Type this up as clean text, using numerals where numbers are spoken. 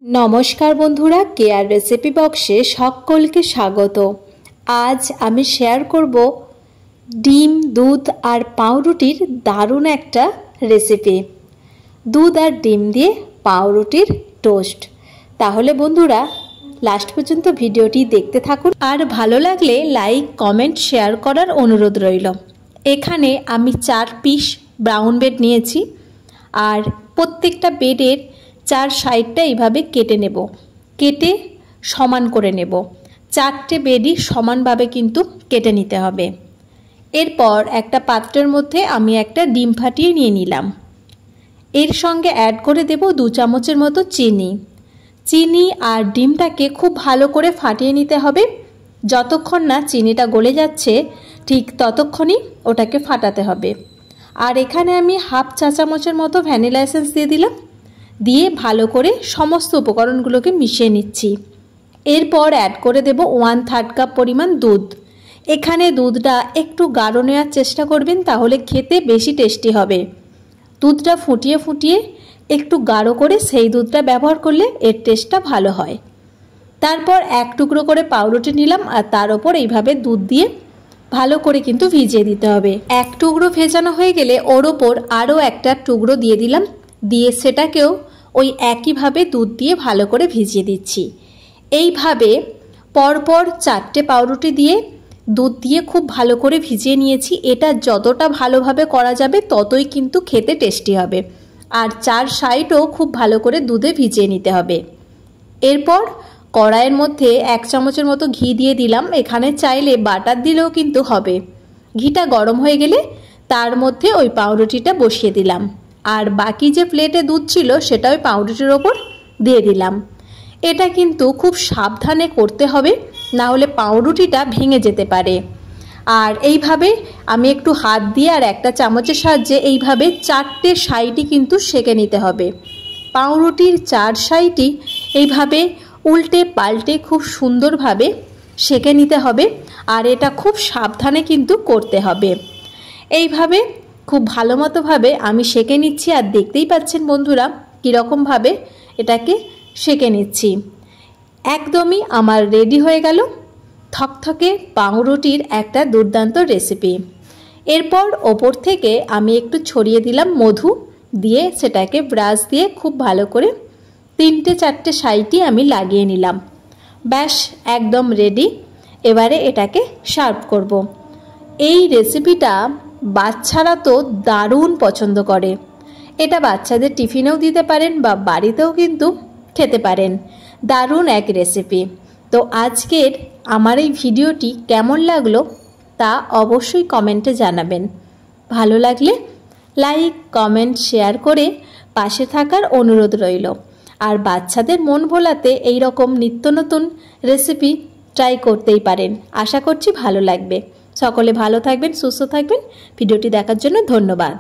নমস্কার বন্ধুরা, care recipe বক্সে সকলকে স্বাগত। আজ আমি শেয়ার করব ডিম, দুধ আর পাউরুটির দারুণ একটা রেসিপি। দুধ আর ডিম দিয়ে পাউরুটির টোস্ট। তাহলে বন্ধুরা লাস্ট পর্যন্ত ভিডিওটি দেখতে থাকুন, আর ভালো লাগলে লাইক, কমেন্ট, শেয়ার করার অনুরোধ রইল। এখানে আমি 4 পিস ব্রাউন ব্রেড নিয়েছি, আর প্রত্যেকটা ব্রেডের 4 সাইডটা এইভাবে কেটে নেব, কেটে সমান করে নেব। 4টে ব্রেডই সমানভাবে কিন্তু কেটে নিতে হবে। এরপর একটা পাত্রের মধ্যে আমি একটা ডিম ফাটিয়ে নিয়ে নিলাম। এর সঙ্গে অ্যাড করে দেব 2 চামচের মতো চিনি। চিনি আর ডিমটাকে খুব ভালো করে ফাটিয়ে নিতে হবে। যতক্ষণ না চিনিটা গলে যাচ্ছে ঠিক ততক্ষণই ওটাকে ফাটাতে হবে। আর এখানে আমি হাফ চা চামচের মতো ভ্যানিলা এসেন্স দিয়ে দিলাম, দিয়ে ভালো করে সমস্ত উপকরণগুলোকে মিশিয়ে নিচ্ছি। এরপর অ্যাড করে দেব 1/3 কাপ পরিমাণ দুধ। এখানে দুধটা একটু গাঢ় নেওয়ার চেষ্টা করবেন, তাহলে খেতে বেশি টেস্টি হবে। দুধটা ফুটিয়ে ফুটিয়ে একটু গাঢ় করে সেই দুধটা ব্যবহার করলে এর টেস্টটা ভালো হয়। তারপর 1 টুকরো করে পাউরুটি নিলাম, আর তার ওপর এইভাবে দুধ দিয়ে ভালো করে কিন্তু ভিজিয়ে দিতে হবে। 1 টুকরো ভেজানো হয়ে গেলে ওর ওপর আরও একটা টুকরো দিয়ে দিলাম, দিয়ে সেটাকেও ওই একইভাবে দুধ দিয়ে ভালো করে ভিজিয়ে দিচ্ছি। এইভাবে পরপর 4টে পাউরুটি দিয়ে দুধ দিয়ে খুব ভালো করে ভিজিয়ে নিয়েছি। এটা যতটা ভালোভাবে করা যাবে ততই কিন্তু খেতে টেস্টি হবে। আর 4 সাইডও খুব ভালো করে দুধে ভিজিয়ে নিতে হবে। এরপর কড়াইয়ের মধ্যে 1 চামচের মতো ঘি দিয়ে দিলাম। এখানে চাইলে বাটার দিলেও কিন্তু হবে। ঘিটা গরম হয়ে গেলে তার মধ্যে ওই পাউরুটিটা বসিয়ে দিলাম, আর বাকি যে প্লেটে দুধ ছিল সেটা ওই পাউরুটির ওপর দিয়ে দিলাম। এটা কিন্তু খুব সাবধানে করতে হবে, না হলে পাউরুটিটা ভেঙে যেতে পারে। আর এইভাবে আমি একটু হাত দিয়ে আর একটা চামচের সাহায্যে এইভাবে 4টে সাইডই কিন্তু সেঁকে নিতে হবে। পাউরুটির 4 সাইডই এইভাবে উল্টে পাল্টে খুব সুন্দরভাবে সেঁকে নিতে হবে, আর এটা খুব সাবধানে কিন্তু করতে হবে। এইভাবে খুব ভালো মতোভাবে আমি সেঁকে নিচ্ছি, আর দেখতেই পাচ্ছেন বন্ধুরা কীরকমভাবে এটাকে সেঁকে নিচ্ছি। একদমই আমার রেডি হয়ে গেল থকথকে পাউরুটির একটা দুর্দান্ত রেসিপি। এরপর ওপর থেকে আমি একটু ছড়িয়ে দিলাম মধু, দিয়ে সেটাকে ব্রাশ দিয়ে খুব ভালো করে 3-4টে সাইডই আমি লাগিয়ে নিলাম। ব্যাস একদম রেডি। এবারে এটাকে সার্ভ করব। এই রেসিপিটা বাচ্চারা তো দারুণ পছন্দ করে। এটা বাচ্চাদের টিফিনেও দিতে পারেন বা বাড়িতেও কিন্তু খেতে পারেন। দারুণ এক রেসিপি। তো আজকের আমার এই ভিডিওটি কেমন লাগলো তা অবশ্যই কমেন্টে জানাবেন। ভালো লাগলে লাইক, কমেন্ট, শেয়ার করে পাশে থাকার অনুরোধ রইল। আর বাচ্চাদের মন ভোলাতে এই রকম নিত্য নতুন রেসিপি ট্রাই করতেই পারেন। আশা করছি ভালো লাগবে। সকলে ভালো থাকবেন, সুস্থ থাকবেন। ভিডিওটি দেখার জন্য ধন্যবাদ।